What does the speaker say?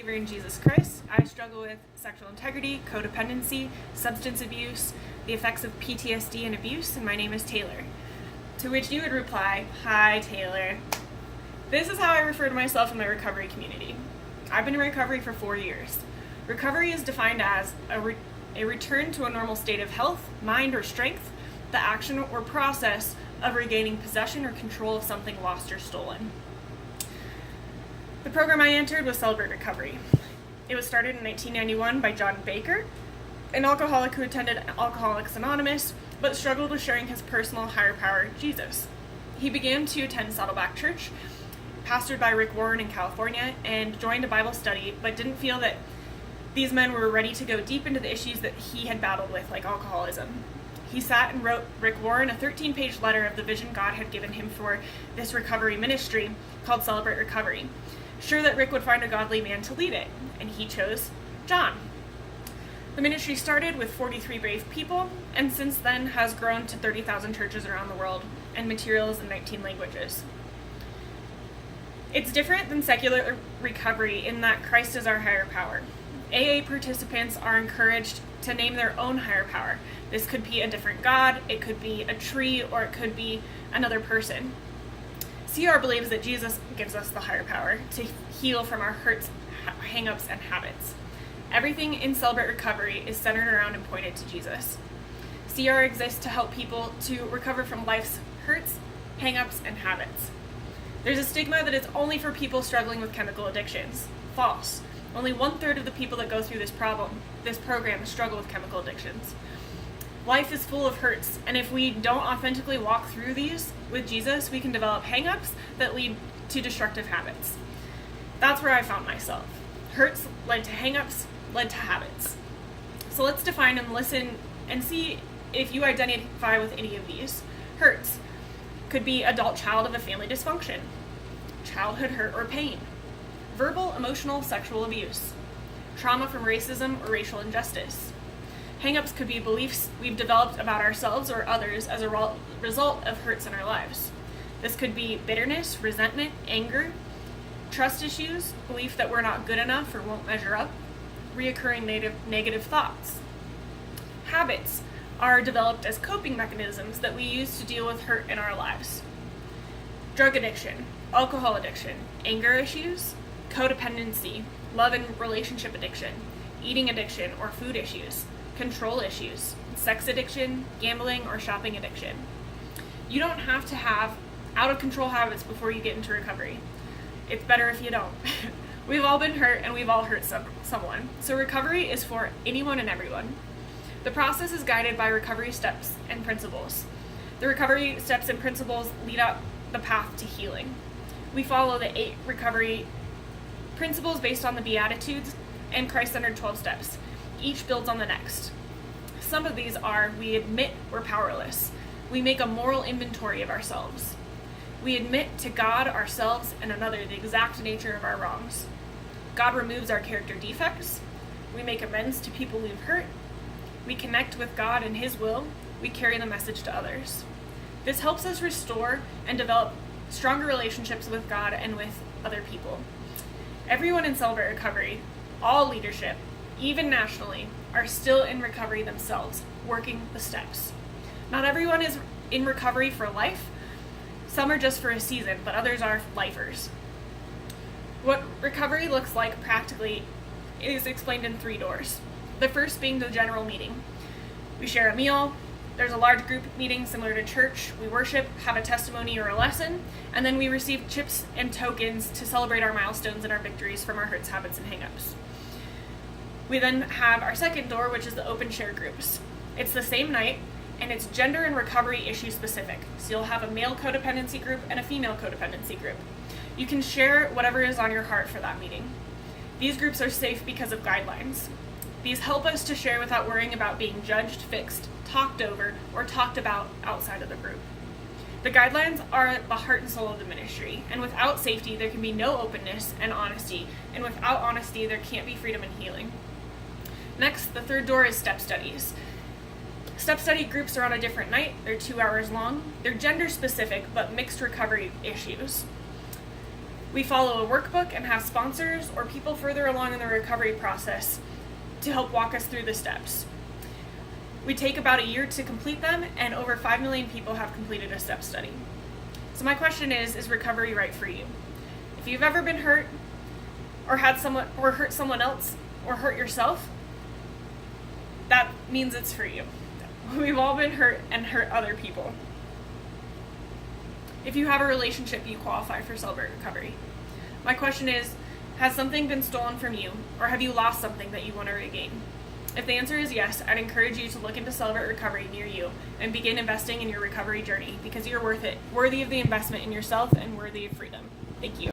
believer in Jesus Christ. I struggle with sexual integrity, codependency, substance abuse, the effects of PTSD and abuse, and my name is Taylor. To which you would reply, "Hi, Taylor." This is how I refer to myself in my recovery community. I've been in recovery for 4 years. Recovery is defined as a return to a normal state of health, mind, or strength, the action or process of regaining possession or control of something lost or stolen. The program I entered was Celebrate Recovery. It was started in 1991 by John Baker, an alcoholic who attended Alcoholics Anonymous, but struggled with sharing his personal higher power, Jesus. He began to attend Saddleback Church, pastored by Rick Warren in California, and joined a Bible study, but didn't feel that these men were ready to go deep into the issues that he had battled with, like alcoholism. He sat and wrote Rick Warren a 13-page letter of the vision God had given him for this recovery ministry called Celebrate Recovery, sure that Rick would find a godly man to lead it, and he chose John. The ministry started with 43 brave people, and since then has grown to 30,000 churches around the world and materials in 19 languages. It's different than secular recovery in that Christ is our higher power. AA participants are encouraged to name their own higher power. This could be a different God, it could be a tree, or it could be another person. CR believes that Jesus gives us the higher power to heal from our hurts, hang-ups, and habits. Everything in Celebrate Recovery is centered around and pointed to Jesus. CR exists to help people to recover from life's hurts, hang-ups, and habits. There's a stigma that it's only for people struggling with chemical addictions. False. Only 1/3 of the people that go through this program struggle with chemical addictions. Life is full of hurts, and if we don't authentically walk through these with Jesus, we can develop hang-ups that lead to destructive habits. That's where I found myself. Hurts led to hang-ups, led to habits. So let's define and listen and see if you identify with any of these. Hurts could be adult child of a family dysfunction, childhood hurt or pain, verbal, emotional, sexual abuse, trauma from racism or racial injustice. Hang-ups could be beliefs we've developed about ourselves or others as a result of hurts in our lives. This could be bitterness, resentment, anger, trust issues, belief that we're not good enough or won't measure up, reoccurring negative thoughts. Habits are developed as coping mechanisms that we use to deal with hurt in our lives. Drug addiction, alcohol addiction, anger issues, codependency, love and relationship addiction, eating addiction or food issues, control issues, sex addiction, gambling, or shopping addiction. You don't have to have out-of-control habits before you get into recovery. It's better if you don't. We've all been hurt and we've all hurt someone. So recovery is for anyone and everyone. The process is guided by recovery steps and principles. The recovery steps and principles lead up the path to healing. We follow the 8 recovery principles based on the Beatitudes and Christ-centered 12 steps. Each builds on the next. Some of these are: we admit we're powerless. We make a moral inventory of ourselves. We admit to God, ourselves, and another the exact nature of our wrongs. God removes our character defects. We make amends to people we've hurt. We connect with God and His will. We carry the message to others. This helps us restore and develop stronger relationships with God and with other people. Everyone in Celebrate Recovery, all leadership, even nationally, are still in recovery themselves, working the steps. Not everyone is in recovery for life. Some are just for a season, but others are lifers. What recovery looks like practically is explained in 3 doors. The first being the general meeting. We share a meal, there's a large group meeting similar to church, we worship, have a testimony or a lesson, and then we receive chips and tokens to celebrate our milestones and our victories from our hurts, habits, and hang-ups. We then have our second door, which is the open share groups. It's the same night, and it's gender and recovery issue specific. So you'll have a male codependency group and a female codependency group. You can share whatever is on your heart for that meeting. These groups are safe because of guidelines. These help us to share without worrying about being judged, fixed, talked over, or talked about outside of the group. The guidelines are the heart and soul of the ministry, and without safety, there can be no openness and honesty, and without honesty, there can't be freedom and healing. Next, the third door is step studies. Step study groups are on a different night. They're 2 hours long. They're gender specific, but mixed recovery issues. We follow a workbook and have sponsors or people further along in the recovery process to help walk us through the steps. We take about a year to complete them, and over 5 million people have completed a step study. So my question is recovery right for you? If you've ever been hurt, or hurt someone else, or hurt yourself, that means it's for you. We've all been hurt and hurt other people. If you have a relationship, you qualify for Celebrate Recovery. My question is, has something been stolen from you, or have you lost something that you want to regain? If the answer is yes, I'd encourage you to look into Celebrate Recovery near you and begin investing in your recovery journey, because you're worth it, worthy of the investment in yourself and worthy of freedom. Thank you.